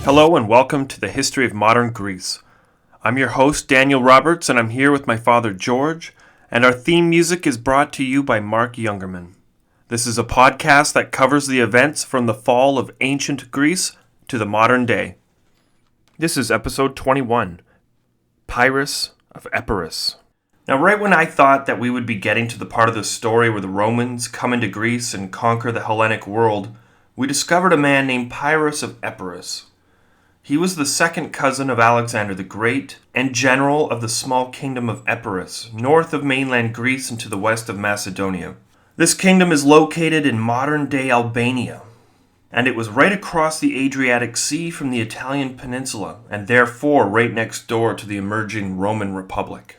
Hello and welcome to the History of Modern Greece. I'm your host, Daniel Roberts, and I'm here with my father, George, and our theme music is brought to you by Mark Youngerman. This is a podcast that covers the events from the fall of ancient Greece to the modern day. This is episode 21, Pyrrhus of Epirus. Now, right when I thought that we would be getting to the part of the story where the Romans come into Greece and conquer the Hellenic world, we discovered a man named Pyrrhus of Epirus. He was the second cousin of Alexander the Great and general of the small kingdom of Epirus, north of mainland Greece and to the west of Macedonia. This kingdom is located in modern-day Albania, and it was right across the Adriatic Sea from the Italian Peninsula, and therefore right next door to the emerging Roman Republic.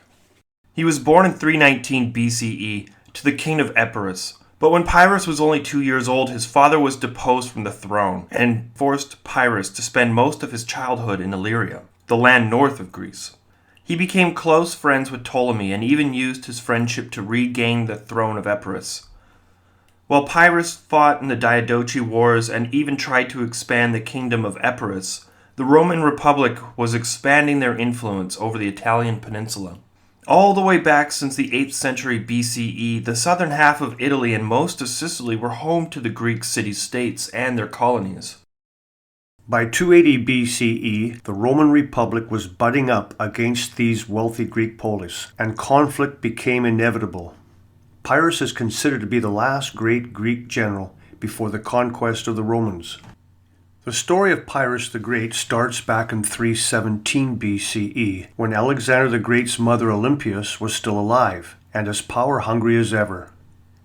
He was born in 319 BCE to the king of Epirus, but when Pyrrhus was only 2 years old, his father was deposed from the throne and forced Pyrrhus to spend most of his childhood in Illyria, the land north of Greece. He became close friends with Ptolemy and even used his friendship to regain the throne of Epirus. While Pyrrhus fought in the Diadochi Wars and even tried to expand the kingdom of Epirus, the Roman Republic was expanding their influence over the Italian Peninsula. All the way back since the 8th century BCE, the southern half of Italy and most of Sicily were home to the Greek city-states and their colonies. By 280 BCE, the Roman Republic was budding up against these wealthy Greek polis, and conflict became inevitable. Pyrrhus is considered to be the last great Greek general before the conquest of the Romans. The story of Pyrrhus the Great starts back in 317 BCE, when Alexander the Great's mother Olympia was still alive, and as power-hungry as ever.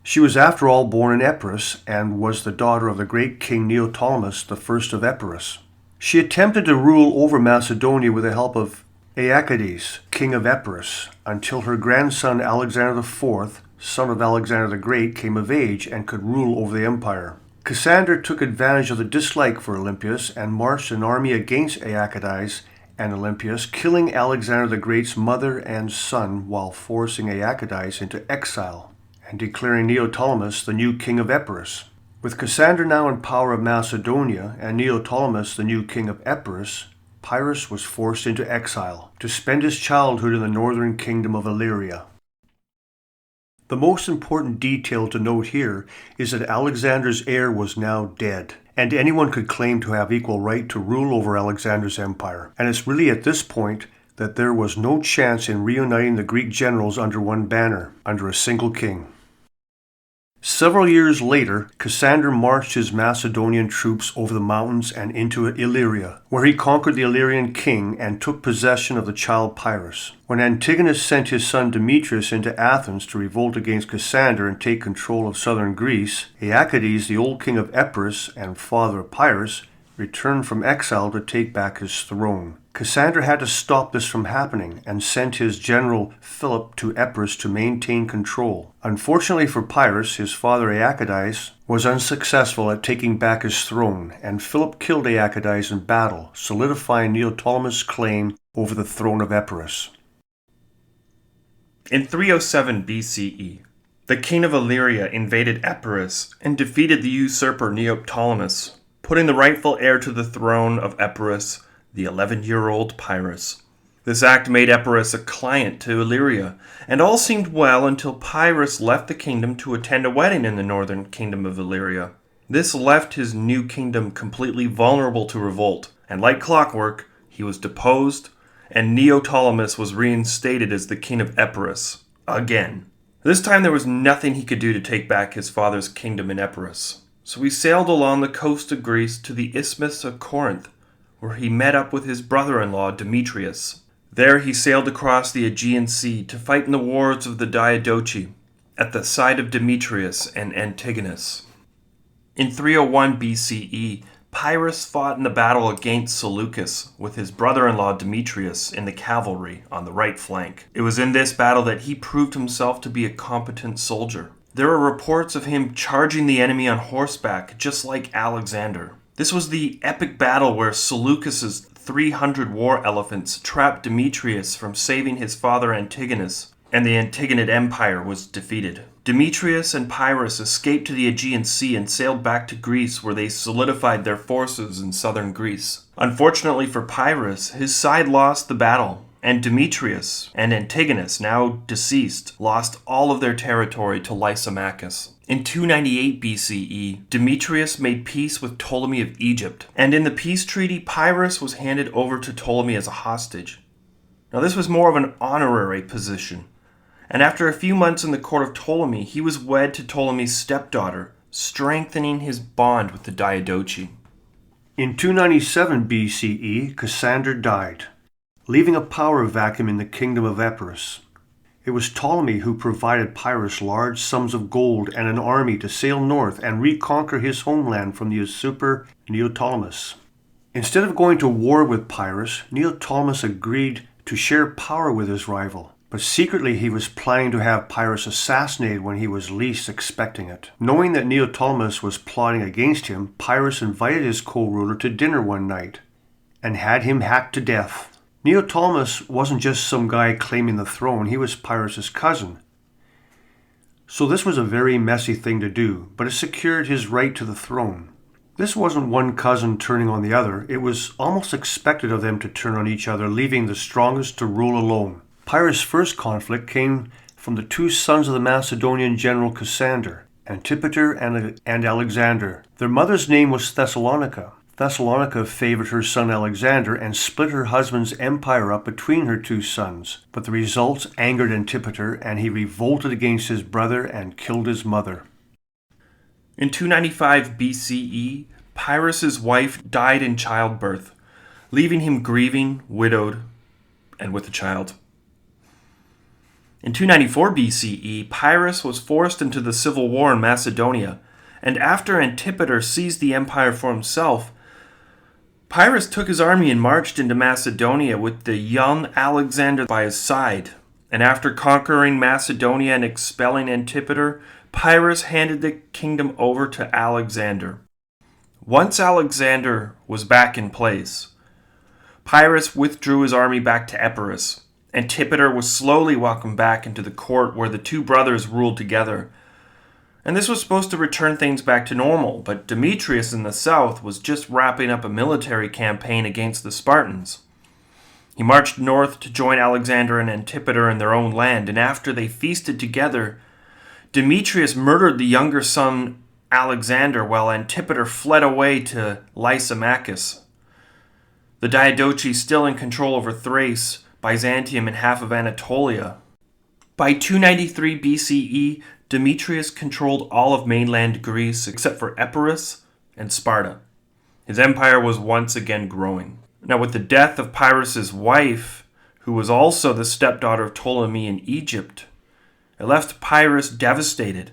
She was after all born in Epirus, and was the daughter of the great king Neoptolemus I of Epirus. She attempted to rule over Macedonia with the help of Aeacides, king of Epirus, until her grandson Alexander IV, son of Alexander the Great, came of age and could rule over the empire. Cassander took advantage of the dislike for Olympias and marched an army against Aeacides and Olympias, killing Alexander the Great's mother and son while forcing Aeacides into exile and declaring Neoptolemus the new king of Epirus. With Cassander now in power of Macedonia and Neoptolemus the new king of Epirus, Pyrrhus was forced into exile to spend his childhood in the northern kingdom of Illyria. The most important detail to note here is that Alexander's heir was now dead, and anyone could claim to have equal right to rule over Alexander's empire. And it's really at this point that there was no chance in reuniting the Greek generals under one banner, under a single king. Several years later, Cassander marched his Macedonian troops over the mountains and into Illyria, where he conquered the Illyrian king and took possession of the child Pyrrhus. When Antigonus sent his son Demetrius into Athens to revolt against Cassander and take control of southern Greece, Aeacides, the old king of Epirus and father of Pyrrhus, returned from exile to take back his throne. Cassander had to stop this from happening and sent his general Philip to Epirus to maintain control. Unfortunately for Pyrrhus, his father Aeacides was unsuccessful at taking back his throne, and Philip killed Aeacides in battle, solidifying Neoptolemus' claim over the throne of Epirus. In 307 BCE, the king of Illyria invaded Epirus and defeated the usurper Neoptolemus, putting the rightful heir to the throne of Epirus, the 11-year-old Pyrrhus. This act made Epirus a client to Illyria, and all seemed well until Pyrrhus left the kingdom to attend a wedding in the northern kingdom of Illyria. This left his new kingdom completely vulnerable to revolt, and like clockwork, he was deposed, and Neoptolemus was reinstated as the king of Epirus, again. This time there was nothing he could do to take back his father's kingdom in Epirus. So he sailed along the coast of Greece to the Isthmus of Corinth, where he met up with his brother-in-law Demetrius. There he sailed across the Aegean Sea to fight in the wars of the Diadochi, at the side of Demetrius and Antigonus. In 301 BCE, Pyrrhus fought in the battle against Seleucus with his brother-in-law Demetrius in the cavalry on the right flank. It was in this battle that he proved himself to be a competent soldier. There are reports of him charging the enemy on horseback, just like Alexander. This was the epic battle where Seleucus's 300 war elephants trapped Demetrius from saving his father Antigonus, and the Antigonid Empire was defeated. Demetrius and Pyrrhus escaped to the Aegean Sea and sailed back to Greece, where they solidified their forces in southern Greece. Unfortunately for Pyrrhus, his side lost the battle, and Demetrius and Antigonus, now deceased, lost all of their territory to Lysimachus. In 298 BCE, Demetrius made peace with Ptolemy of Egypt, and in the peace treaty, Pyrrhus was handed over to Ptolemy as a hostage. Now this was more of an honorary position, and after a few months in the court of Ptolemy, he was wed to Ptolemy's stepdaughter, strengthening his bond with the Diadochi. In 297 BCE, Cassander died, leaving a power vacuum in the kingdom of Epirus. It was Ptolemy who provided Pyrrhus large sums of gold and an army to sail north and reconquer his homeland from the usurper Neoptolemus. Instead of going to war with Pyrrhus, Neoptolemus agreed to share power with his rival. But secretly he was planning to have Pyrrhus assassinated when he was least expecting it. Knowing that Neoptolemus was plotting against him, Pyrrhus invited his co-ruler to dinner one night and had him hacked to death. Neoptolemus wasn't just some guy claiming the throne, he was Pyrrhus' cousin. So this was a very messy thing to do, but it secured his right to the throne. This wasn't one cousin turning on the other, it was almost expected of them to turn on each other, leaving the strongest to rule alone. Pyrrhus' first conflict came from the two sons of the Macedonian general Cassander, Antipater and Alexander. Their mother's name was Thessalonica. Thessalonica favored her son Alexander and split her husband's empire up between her two sons. But the results angered Antipater, and he revolted against his brother and killed his mother. In 295 BCE, Pyrrhus' wife died in childbirth, leaving him grieving, widowed, and with a child. In 294 BCE, Pyrrhus was forced into the civil war in Macedonia, and after Antipater seized the empire for himself, Pyrrhus took his army and marched into Macedonia with the young Alexander by his side. And after conquering Macedonia and expelling Antipater, Pyrrhus handed the kingdom over to Alexander. Once Alexander was back in place, Pyrrhus withdrew his army back to Epirus. Antipater was slowly welcomed back into the court where the two brothers ruled together. And this was supposed to return things back to normal, but Demetrius in the south was just wrapping up a military campaign against the Spartans. He marched north to join Alexander and Antipater in their own land, and after they feasted together, Demetrius murdered the younger son Alexander while Antipater fled away to Lysimachus. The Diadochi, still in control over Thrace, Byzantium, and half of Anatolia. By 293 BCE, Demetrius controlled all of mainland Greece except for Epirus and Sparta. His empire was once again growing. Now, with the death of Pyrrhus' wife, who was also the stepdaughter of Ptolemy in Egypt, it left Pyrrhus devastated,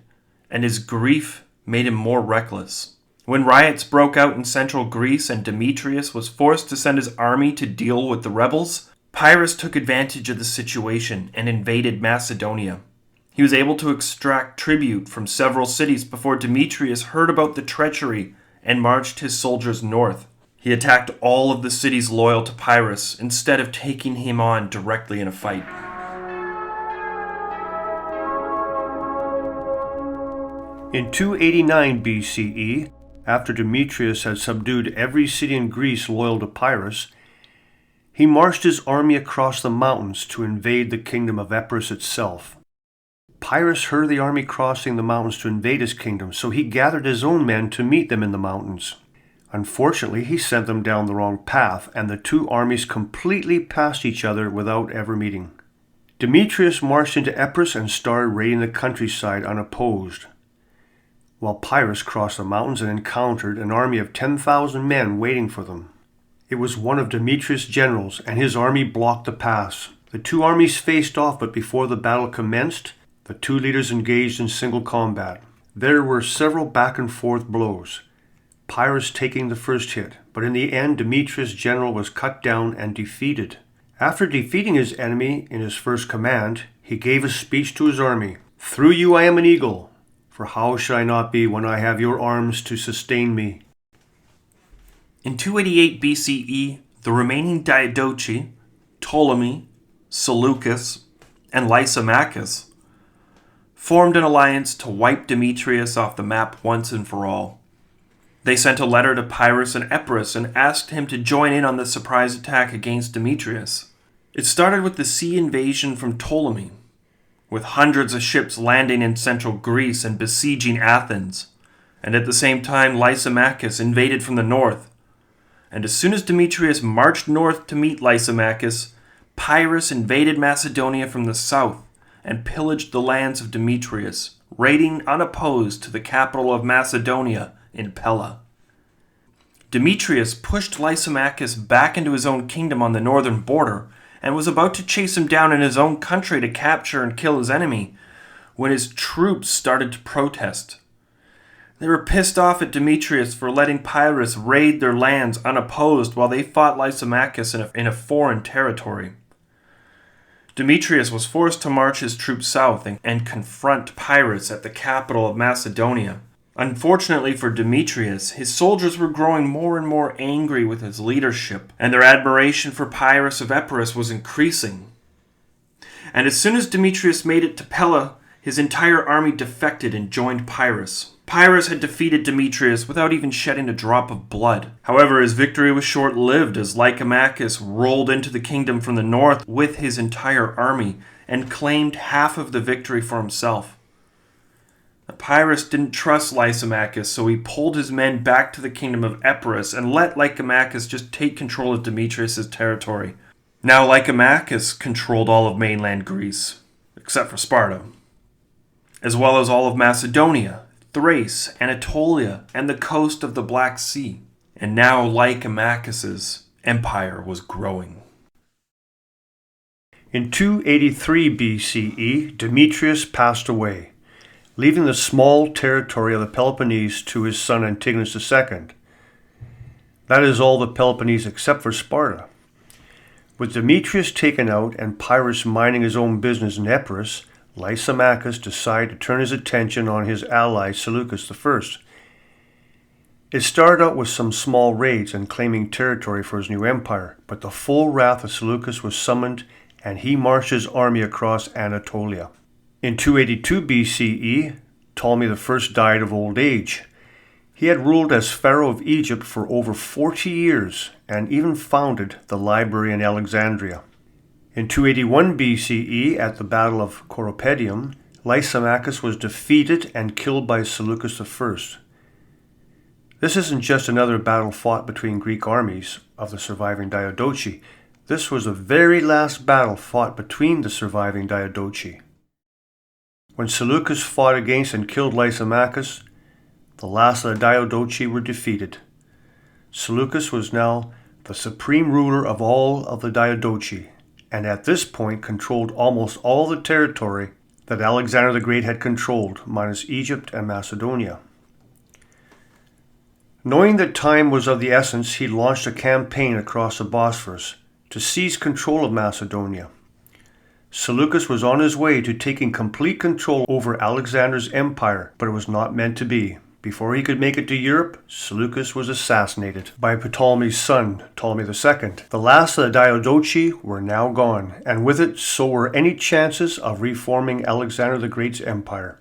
and his grief made him more reckless. When riots broke out in central Greece and Demetrius was forced to send his army to deal with the rebels, Pyrrhus took advantage of the situation and invaded Macedonia. He was able to extract tribute from several cities before Demetrius heard about the treachery and marched his soldiers north. He attacked all of the cities loyal to Pyrrhus instead of taking him on directly in a fight. In 289 BCE, after Demetrius had subdued every city in Greece loyal to Pyrrhus, he marched his army across the mountains to invade the kingdom of Epirus itself. Pyrrhus heard the army crossing the mountains to invade his kingdom, so he gathered his own men to meet them in the mountains. Unfortunately, he sent them down the wrong path, and the two armies completely passed each other without ever meeting. Demetrius marched into Epirus and started raiding the countryside unopposed, while Pyrrhus crossed the mountains and encountered an army of 10,000 men waiting for them. It was one of Demetrius' generals, and his army blocked the pass. The two armies faced off, but before the battle commenced, the two leaders engaged in single combat. There were several back and forth blows, Pyrrhus taking the first hit, but in the end Demetrius' general was cut down and defeated. After defeating his enemy in his first command, he gave a speech to his army. "Through you I am an eagle, for how should I not be when I have your arms to sustain me?" In 288 BCE, the remaining Diadochi, Ptolemy, Seleucus, and Lysimachus, formed an alliance to wipe Demetrius off the map once and for all. They sent a letter to Pyrrhus of Epirus and asked him to join in on the surprise attack against Demetrius. It started with the sea invasion from Ptolemy, with hundreds of ships landing in central Greece and besieging Athens, and at the same time Lysimachus invaded from the north. And as soon as Demetrius marched north to meet Lysimachus, Pyrrhus invaded Macedonia from the south and pillaged the lands of Demetrius, raiding unopposed to the capital of Macedonia in Pella. Demetrius pushed Lysimachus back into his own kingdom on the northern border and was about to chase him down in his own country to capture and kill his enemy when his troops started to protest. They were pissed off at Demetrius for letting Pyrrhus raid their lands unopposed while they fought Lysimachus in a foreign territory. Demetrius was forced to march his troops south and confront Pyrrhus at the capital of Macedonia. Unfortunately for Demetrius, his soldiers were growing more and more angry with his leadership, and their admiration for Pyrrhus of Epirus was increasing. And as soon as Demetrius made it to Pella, his entire army defected and joined Pyrrhus. Pyrrhus had defeated Demetrius without even shedding a drop of blood. However, his victory was short-lived as Lysimachus rolled into the kingdom from the north with his entire army and claimed half of the victory for himself. Pyrrhus didn't trust Lysimachus, so he pulled his men back to the kingdom of Epirus and let Lysimachus just take control of Demetrius' territory. Now Lysimachus controlled all of mainland Greece, except for Sparta, as well as all of Macedonia, Thrace, Anatolia, and the coast of the Black Sea. And now Lysimachus' empire was growing. In 283 BCE, Demetrius passed away, leaving the small territory of the Peloponnese to his son Antigonus II. That is all the Peloponnese except for Sparta. With Demetrius taken out and Pyrrhus minding his own business in Epirus, Lysimachus decided to turn his attention on his ally Seleucus I. It started out with some small raids and claiming territory for his new empire, but the full wrath of Seleucus was summoned and he marched his army across Anatolia. In 282 BCE, Ptolemy I died of old age. He had ruled as Pharaoh of Egypt for over 40 years and even founded the library in Alexandria. In 281 BCE, at the Battle of Coropedium, Lysimachus was defeated and killed by Seleucus I. This isn't just another battle fought between Greek armies of the surviving Diadochi. This was the very last battle fought between the surviving Diadochi. When Seleucus fought against and killed Lysimachus, the last of the Diadochi were defeated. Seleucus was now the supreme ruler of all of the Diadochi, and at this point controlled almost all the territory that Alexander the Great had controlled, minus Egypt and Macedonia. Knowing that time was of the essence, he launched a campaign across the Bosphorus to seize control of Macedonia. Seleucus was on his way to taking complete control over Alexander's empire, but it was not meant to be. Before he could make it to Europe, Seleucus was assassinated by Ptolemy's son, Ptolemy II. The last of the Diadochi were now gone, and with it so were any chances of reforming Alexander the Great's empire.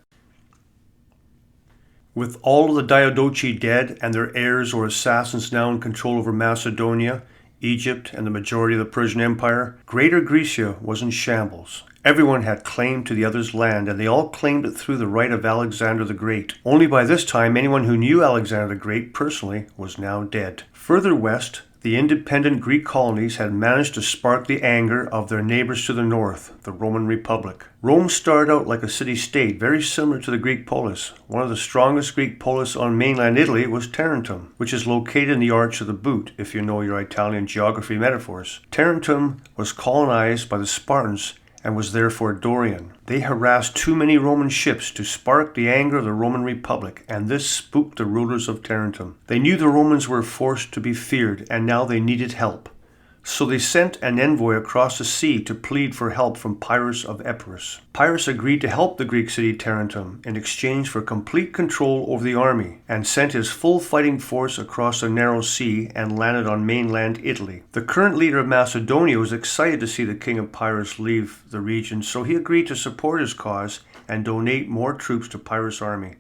With all of the Diadochi dead and their heirs or assassins now in control over Macedonia, Egypt, and the majority of the Persian Empire, Greater Grecia was in shambles. Everyone had claim to the other's land, and they all claimed it through the right of Alexander the Great. Only by this time, anyone who knew Alexander the Great personally was now dead. Further west, the independent Greek colonies had managed to spark the anger of their neighbors to the north, the Roman Republic. Rome started out like a city-state, very similar to the Greek polis. One of the strongest Greek polis on mainland Italy was Tarentum, which is located in the Arch of the Boot, if you know your Italian geography metaphors. Tarentum was colonized by the Spartans and was therefore Dorian. They harassed too many Roman ships to spark the anger of the Roman Republic, and this spooked the rulers of Tarentum. They knew the Romans were a force to be feared, and now they needed help. So they sent an envoy across the sea to plead for help from Pyrrhus of Epirus. Pyrrhus agreed to help the Greek city Tarentum in exchange for complete control over the army, and sent his full fighting force across the narrow sea and landed on mainland Italy. The current leader of Macedonia was excited to see the king of Pyrrhus leave the region, so he agreed to support his cause and donate more troops to Pyrrhus' army.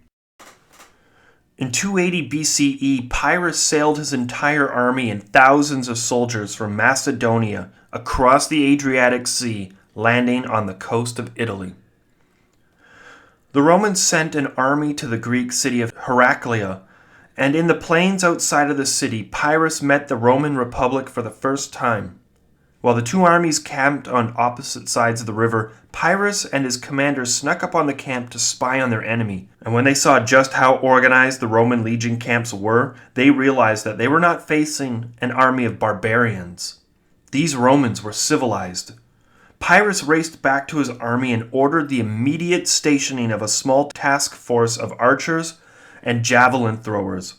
In 280 BCE, Pyrrhus sailed his entire army and thousands of soldiers from Macedonia across the Adriatic Sea, landing on the coast of Italy. The Romans sent an army to the Greek city of Heraclea, and in the plains outside of the city, Pyrrhus met the Roman Republic for the first time. While the two armies camped on opposite sides of the river, Pyrrhus and his commanders snuck up on the camp to spy on their enemy. And when they saw just how organized the Roman legion camps were, they realized that they were not facing an army of barbarians. These Romans were civilized. Pyrrhus raced back to his army and ordered the immediate stationing of a small task force of archers and javelin throwers.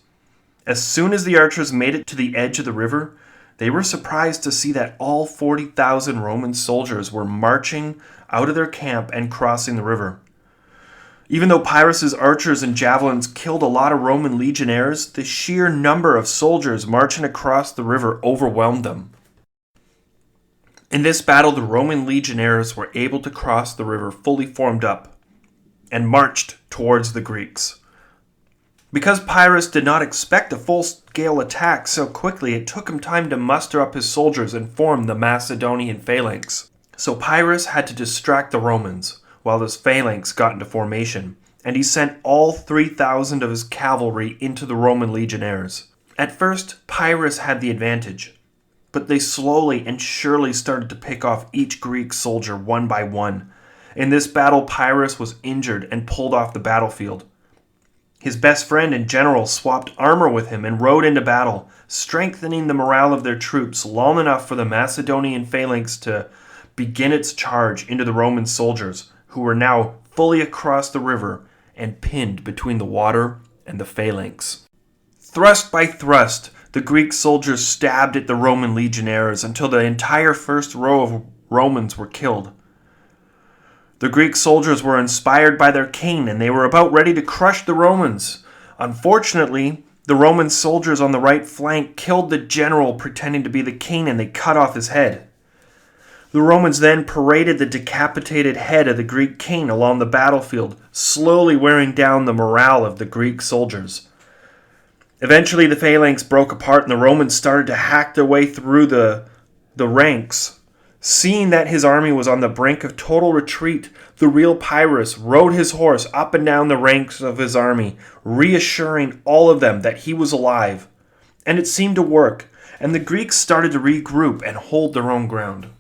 As soon as the archers made it to the edge of the river, they were surprised to see that all 40,000 Roman soldiers were marching out of their camp and crossing the river. Even though Pyrrhus' archers and javelins killed a lot of Roman legionnaires, the sheer number of soldiers marching across the river overwhelmed them. In this battle, the Roman legionnaires were able to cross the river fully formed up and marched towards the Greeks. Because Pyrrhus did not expect a full-scale attack so quickly, it took him time to muster up his soldiers and form the Macedonian phalanx. So Pyrrhus had to distract the Romans while this phalanx got into formation, and he sent all 3,000 of his cavalry into the Roman legionnaires. At first, Pyrrhus had the advantage, but they slowly and surely started to pick off each Greek soldier one by one. In this battle, Pyrrhus was injured and pulled off the battlefield. His best friend and general swapped armor with him and rode into battle, strengthening the morale of their troops long enough for the Macedonian phalanx to begin its charge into the Roman soldiers, who were now fully across the river and pinned between the water and the phalanx. Thrust by thrust, the Greek soldiers stabbed at the Roman legionnaires until the entire first row of Romans were killed. The Greek soldiers were inspired by their king, and they were about ready to crush the Romans. Unfortunately, the Roman soldiers on the right flank killed the general pretending to be the king, and they cut off his head. The Romans then paraded the decapitated head of the Greek king along the battlefield, slowly wearing down the morale of the Greek soldiers. Eventually, the phalanx broke apart, and the Romans started to hack their way through the ranks. Seeing that his army was on the brink of total retreat, the real Pyrrhus rode his horse up and down the ranks of his army, reassuring all of them that he was alive. And it seemed to work, and the Greeks started to regroup and hold their own ground.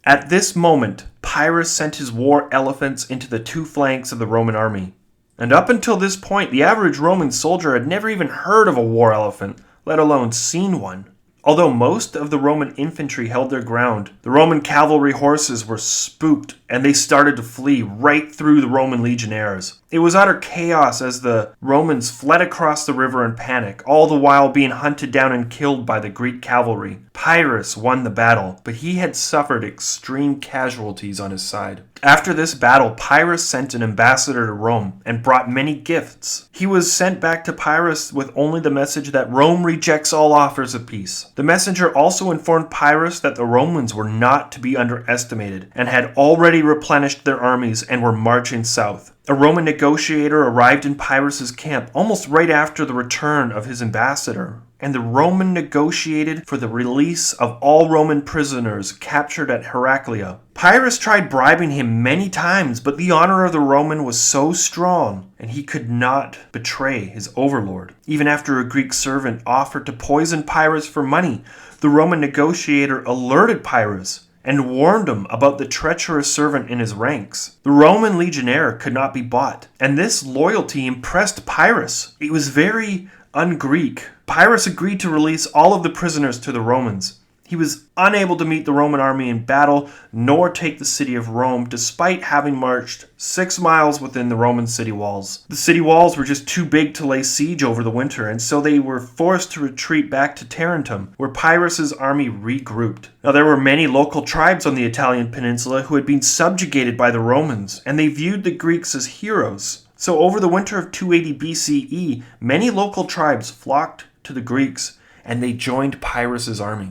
At this moment, Pyrrhus sent his war elephants into the two flanks of the Roman army. And up until this point, the average Roman soldier had never even heard of a war elephant, let alone seen one. Although most of the Roman infantry held their ground, the Roman cavalry horses were spooked and they started to flee right through the Roman legionnaires. It was utter chaos as the Romans fled across the river in panic, all the while being hunted down and killed by the Greek cavalry. Pyrrhus won the battle, but he had suffered extreme casualties on his side. After this battle, Pyrrhus sent an ambassador to Rome and brought many gifts. He was sent back to Pyrrhus with only the message that Rome rejects all offers of peace. The messenger also informed Pyrrhus that the Romans were not to be underestimated and had already replenished their armies and were marching south. A Roman negotiator arrived in Pyrrhus' camp almost right after the return of his ambassador, and the Roman negotiated for the release of all Roman prisoners captured at Heraclea. Pyrrhus tried bribing him many times, but the honor of the Roman was so strong, and he could not betray his overlord. Even after a Greek servant offered to poison Pyrrhus for money, the Roman negotiator alerted Pyrrhus and warned him about the treacherous servant in his ranks. The Roman legionnaire could not be bought, and this loyalty impressed Pyrrhus. It was very un-Greek. Pyrrhus agreed to release all of the prisoners to the Romans. He was unable to meet the Roman army in battle, nor take the city of Rome, despite having marched 6 miles within the Roman city walls. The city walls were just too big to lay siege over the winter, and so they were forced to retreat back to Tarentum, where Pyrrhus's army regrouped. Now, there were many local tribes on the Italian Peninsula who had been subjugated by the Romans, and they viewed the Greeks as heroes. So over the winter of 280 BCE, many local tribes flocked to the Greeks, and they joined Pyrrhus's army.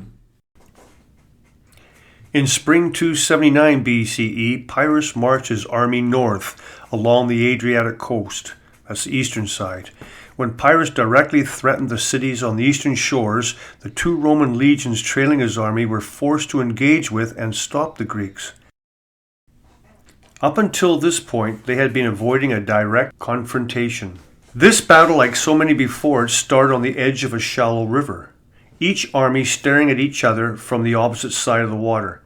In spring 279 BCE, Pyrrhus marched his army north along the Adriatic coast, that's the eastern side. When Pyrrhus directly threatened the cities on the eastern shores, the 2 Roman legions trailing his army were forced to engage with and stop the Greeks. Up until this point, they had been avoiding a direct confrontation. This battle, like so many before it, started on the edge of a shallow river, each army staring at each other from the opposite side of the water.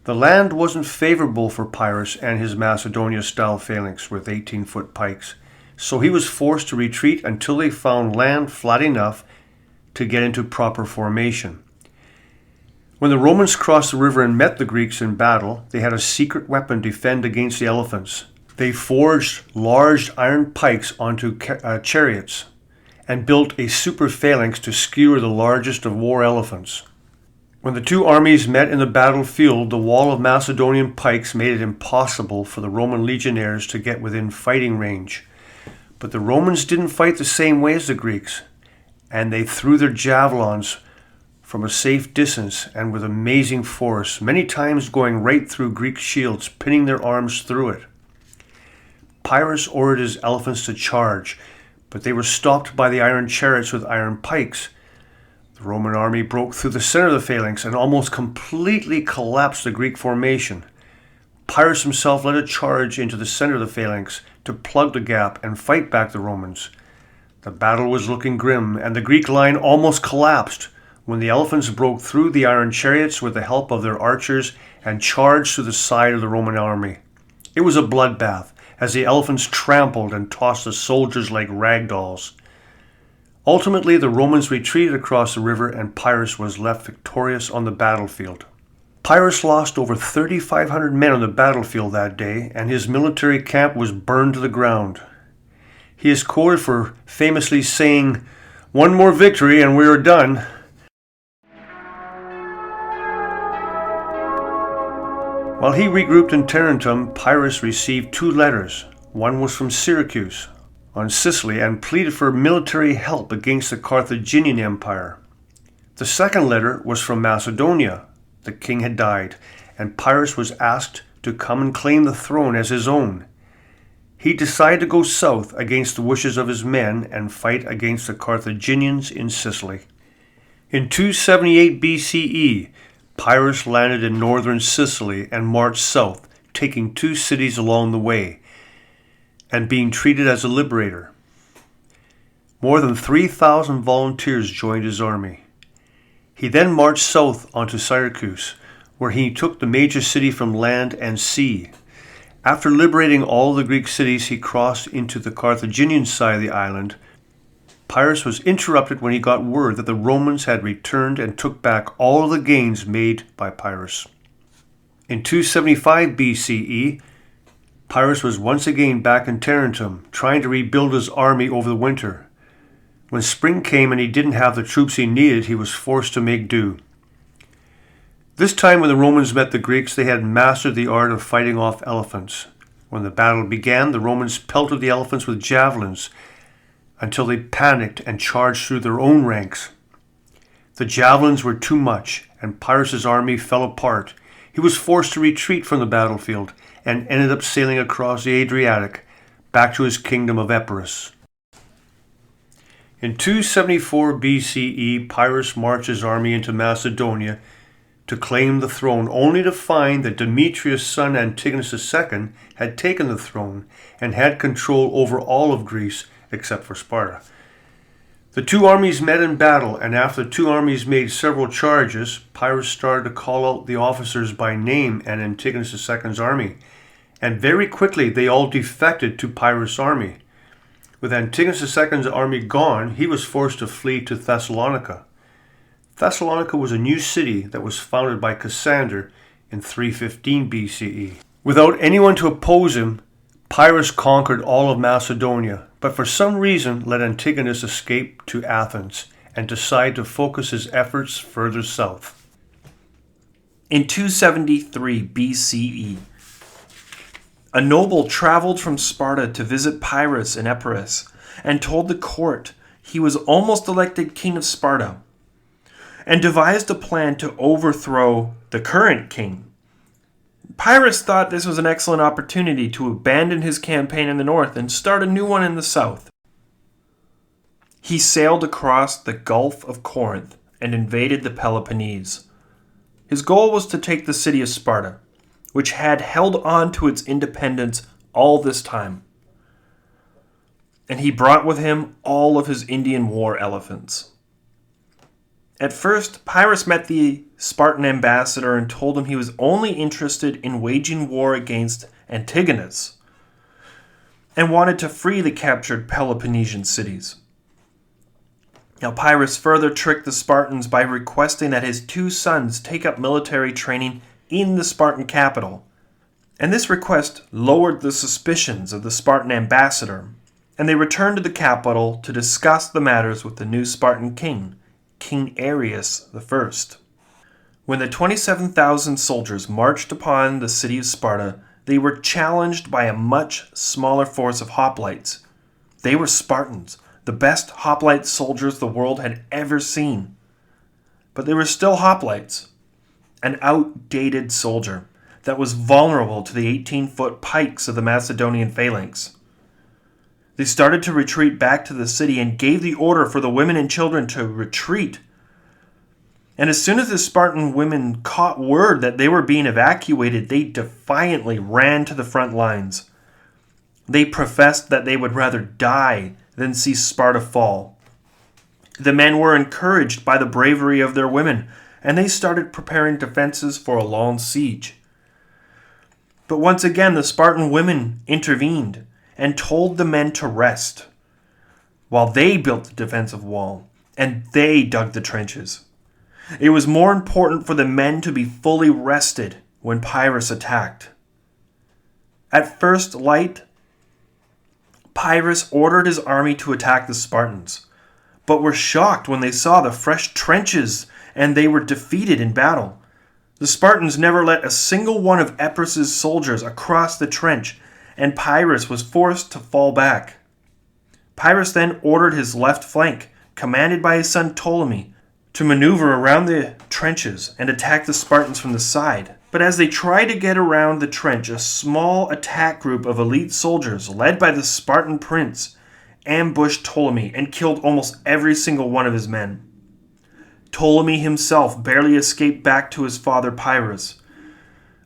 The land wasn't favorable for Pyrrhus and his Macedonia-style phalanx with 18-foot pikes, so he was forced to retreat until they found land flat enough to get into proper formation. When the Romans crossed the river and met the Greeks in battle, they had a secret weapon to defend against the elephants. They forged large iron pikes onto chariots and built a super phalanx to skewer the largest of war elephants. When the 2 armies met in the battlefield, the wall of Macedonian pikes made it impossible for the Roman legionnaires to get within fighting range. But the Romans didn't fight the same way as the Greeks, and they threw their javelins from a safe distance and with amazing force, many times going right through Greek shields, pinning their arms through it. Pyrrhus ordered his elephants to charge, but they were stopped by the iron chariots with iron pikes. The Roman army broke through the center of the phalanx and almost completely collapsed the Greek formation. Pyrrhus himself led a charge into the center of the phalanx to plug the gap and fight back the Romans. The battle was looking grim, and the Greek line almost collapsed when the elephants broke through the iron chariots with the help of their archers and charged to the side of the Roman army. It was a bloodbath, as the elephants trampled and tossed the soldiers like rag dolls. Ultimately, the Romans retreated across the river and Pyrrhus was left victorious on the battlefield. Pyrrhus lost over 3,500 men on the battlefield that day, and his military camp was burned to the ground. He is quoted for famously saying, "One more victory and we are done." While he regrouped in Tarentum, Pyrrhus received 2 letters. One was from Syracuse on Sicily and pleaded for military help against the Carthaginian Empire. The second letter was from Macedonia. The king had died, and Pyrrhus was asked to come and claim the throne as his own. He decided to go south against the wishes of his men and fight against the Carthaginians in Sicily. In 278 BCE, Pyrrhus landed in northern Sicily and marched south, taking 2 cities along the way, and being treated as a liberator. More than 3,000 volunteers joined his army. He then marched south onto Syracuse, where he took the major city from land and sea. After liberating all the Greek cities, he crossed into the Carthaginian side of the island. Pyrrhus was interrupted when he got word that the Romans had returned and took back all of the gains made by Pyrrhus. In 275 BCE, Pyrrhus was once again back in Tarentum, trying to rebuild his army over the winter. When spring came and he didn't have the troops he needed, he was forced to make do. This time when the Romans met the Greeks, they had mastered the art of fighting off elephants. When the battle began, the Romans pelted the elephants with javelins until they panicked and charged through their own ranks. The javelins were too much, and Pyrrhus' army fell apart. He was forced to retreat from the battlefield and ended up sailing across the Adriatic back to his kingdom of Epirus. In 274 BCE, Pyrrhus marched his army into Macedonia to claim the throne, only to find that Demetrius' son Antigonus II had taken the throne and had control over all of Greece except for Sparta. The 2 armies met in battle, and after the 2 armies made several charges, Pyrrhus started to call out the officers by name and Antigonus II's army, and very quickly they all defected to Pyrrhus' army. With Antigonus II's army gone, he was forced to flee to Thessalonica. Thessalonica was a new city that was founded by Cassander in 315 BCE. Without anyone to oppose him, Pyrrhus conquered all of Macedonia, but for some reason let Antigonus escape to Athens and decide to focus his efforts further south. In 273 BCE, a noble traveled from Sparta to visit Pyrrhus in Epirus and told the court he was almost elected king of Sparta, and devised a plan to overthrow the current king. Pyrrhus thought this was an excellent opportunity to abandon his campaign in the north and start a new one in the south. He sailed across the Gulf of Corinth and invaded the Peloponnese. His goal was to take the city of Sparta, which had held on to its independence all this time. And he brought with him all of his Indian war elephants. At first, Pyrrhus met the Spartan ambassador and told him he was only interested in waging war against Antigonus and wanted to free the captured Peloponnesian cities. Now, Pyrrhus further tricked the Spartans by requesting that his two sons take up military training in the Spartan capital, and this request lowered the suspicions of the Spartan ambassador, and they returned to the capital to discuss the matters with the new Spartan king, King Arius I. When the 27,000 soldiers marched upon the city of Sparta, they were challenged by a much smaller force of hoplites. They were Spartans, the best hoplite soldiers the world had ever seen. But they were still hoplites, an outdated soldier that was vulnerable to the 18-foot pikes of the Macedonian phalanx. They started to retreat back to the city and gave the order for the women and children to retreat. And as soon as the Spartan women caught word that they were being evacuated, they defiantly ran to the front lines. They professed that they would rather die than see Sparta fall. The men were encouraged by the bravery of their women, and they started preparing defenses for a long siege. But once again, the Spartan women intervened and told the men to rest, while they built the defensive wall and they dug the trenches. It was more important for the men to be fully rested when Pyrrhus attacked. At first light, Pyrrhus ordered his army to attack the Spartans, but were shocked when they saw the fresh trenches and they were defeated in battle. The Spartans never let a single one of Epirus' soldiers across the trench, and Pyrrhus was forced to fall back. Pyrrhus then ordered his left flank, commanded by his son Ptolemy, to maneuver around the trenches and attack the Spartans from the side. But as they tried to get around the trench, a small attack group of elite soldiers, led by the Spartan prince, ambushed Ptolemy and killed almost every single one of his men. Ptolemy himself barely escaped back to his father Pyrrhus.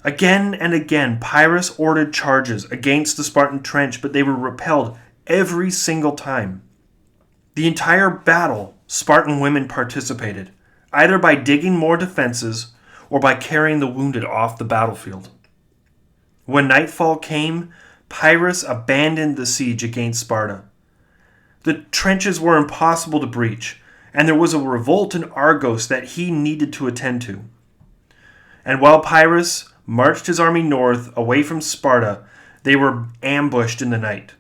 Again and again, Pyrrhus ordered charges against the Spartan trench, but they were repelled every single time. The entire battle, Spartan women participated, either by digging more defenses or by carrying the wounded off the battlefield. When nightfall came, Pyrrhus abandoned the siege against Sparta. The trenches were impossible to breach, and there was a revolt in Argos that he needed to attend to. And while Pyrrhus marched his army north away from Sparta, they were ambushed in the night.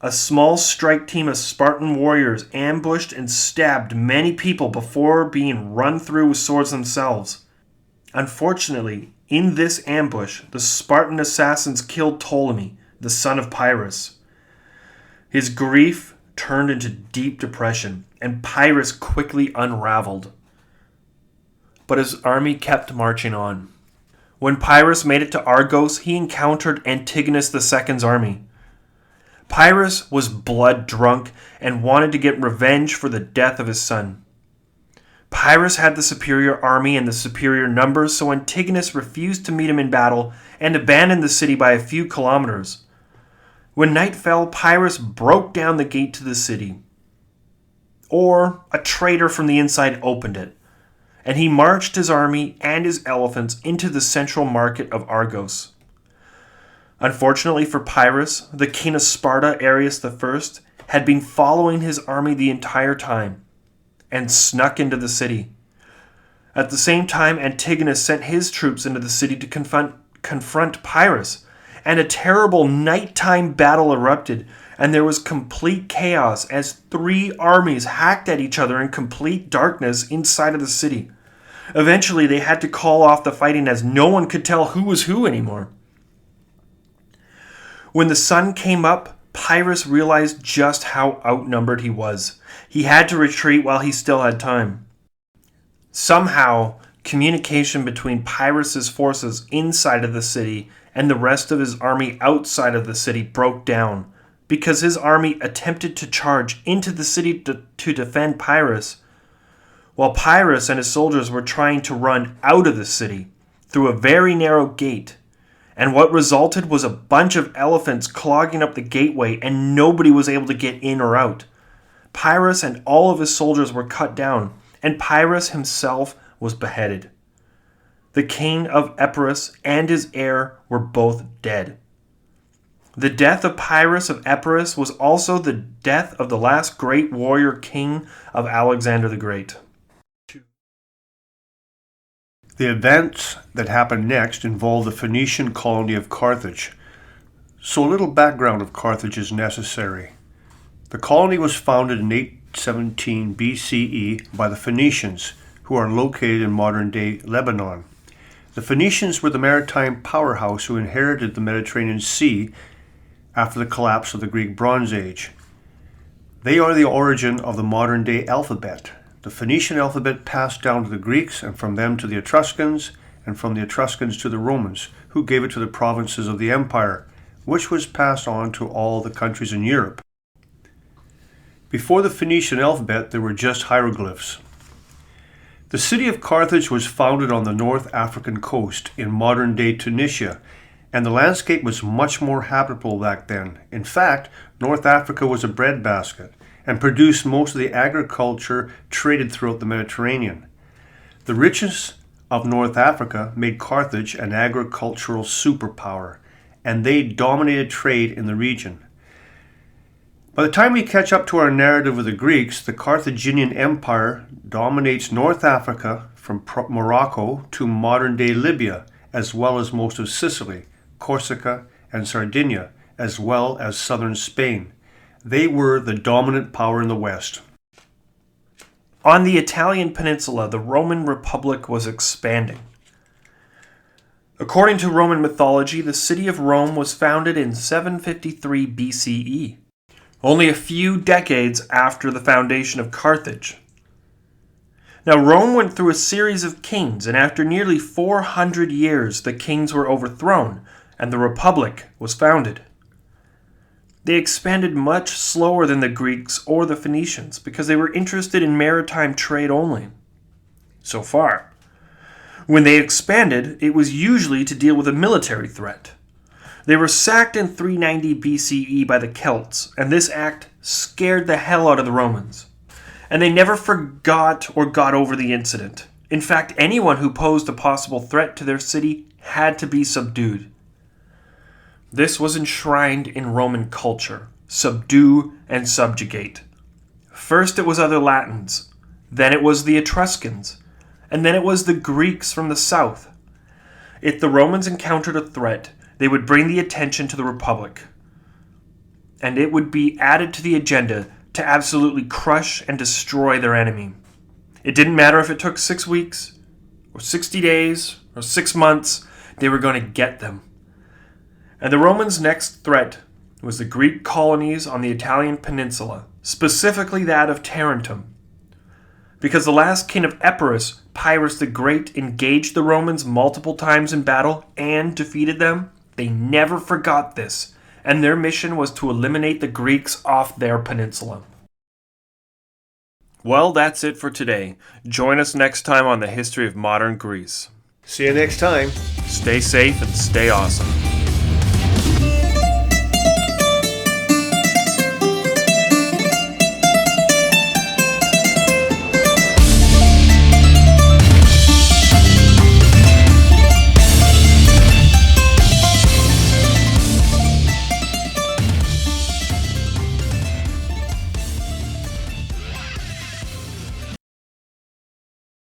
A small strike team of Spartan warriors ambushed and stabbed many people before being run through with swords themselves. Unfortunately, in this ambush, the Spartan assassins killed Ptolemy, the son of Pyrrhus. His grief turned into deep depression, and Pyrrhus quickly unraveled. But his army kept marching on. When Pyrrhus made it to Argos, he encountered Antigonus II's army. Pyrrhus was blood drunk and wanted to get revenge for the death of his son. Pyrrhus had the superior army and the superior numbers, so Antigonus refused to meet him in battle and abandoned the city by a few kilometers. When night fell, Pyrrhus broke down the gate to the city. Or a traitor from the inside opened it, and he marched his army and his elephants into the central market of Argos. Unfortunately for Pyrrhus, the king of Sparta, Arius I, had been following his army the entire time and snuck into the city. At the same time, Antigonus sent his troops into the city to confront Pyrrhus, and a terrible nighttime battle erupted, and there was complete chaos as 3 armies hacked at each other in complete darkness inside of the city. Eventually, they had to call off the fighting as no one could tell who was who anymore. When the sun came up, Pyrrhus realized just how outnumbered he was. He had to retreat while he still had time. Somehow, communication between Pyrrhus's forces inside of the city and the rest of his army outside of the city broke down because his army attempted to charge into the city to defend Pyrrhus, while Pyrrhus and his soldiers were trying to run out of the city through a very narrow gate. And what resulted was a bunch of elephants clogging up the gateway, and nobody was able to get in or out. Pyrrhus and all of his soldiers were cut down, and Pyrrhus himself was beheaded. The king of Epirus and his heir were both dead. The death of Pyrrhus of Epirus was also the death of the last great warrior king of Alexander the Great. The events that happened next involved the Phoenician colony of Carthage. So a little background of Carthage is necessary. The colony was founded in 817 BCE by the Phoenicians, who are located in modern-day Lebanon. The Phoenicians were the maritime powerhouse who inherited the Mediterranean Sea after the collapse of the Greek Bronze Age. They are the origin of the modern-day alphabet. The Phoenician alphabet passed down to the Greeks, and from them to the Etruscans, and from the Etruscans to the Romans, who gave it to the provinces of the empire, which was passed on to all the countries in Europe. Before the Phoenician alphabet, there were just hieroglyphs. The city of Carthage was founded on the North African coast in modern-day Tunisia, and the landscape was much more habitable back then. In fact, North Africa was a breadbasket and produced most of the agriculture traded throughout the Mediterranean. The riches of North Africa made Carthage an agricultural superpower, and they dominated trade in the region. By the time we catch up to our narrative of the Greeks, the Carthaginian Empire dominates North Africa from Morocco to modern-day Libya, as well as most of Sicily, Corsica, and Sardinia, as well as southern Spain. They were the dominant power in the West. On the Italian Peninsula, the Roman Republic was expanding. According to Roman mythology, the city of Rome was founded in 753 BCE, only a few decades after the foundation of Carthage. Now, Rome went through a series of kings, and after nearly 400 years, the kings were overthrown, and the Republic was founded. They expanded much slower than the Greeks or the Phoenicians because they were interested in maritime trade only. So far. When they expanded, it was usually to deal with a military threat. They were sacked in 390 BCE by the Celts, and this act scared the hell out of the Romans. And they never forgot or got over the incident. In fact, anyone who posed a possible threat to their city had to be subdued. This was enshrined in Roman culture: subdue and subjugate. First it was other Latins, then it was the Etruscans, and then it was the Greeks from the south. If the Romans encountered a threat, they would bring the attention to the Republic, and it would be added to the agenda to absolutely crush and destroy their enemy. It didn't matter if it took 6 weeks, or 60 days, or 6 months, they were going to get them. And the Romans' next threat was the Greek colonies on the Italian Peninsula, specifically that of Tarentum. Because the last king of Epirus, Pyrrhus the Great, engaged the Romans multiple times in battle and defeated them, they never forgot this, and their mission was to eliminate the Greeks off their peninsula. Well, that's it for today. Join us next time on the history of modern Greece. See you next time. Stay safe and stay awesome.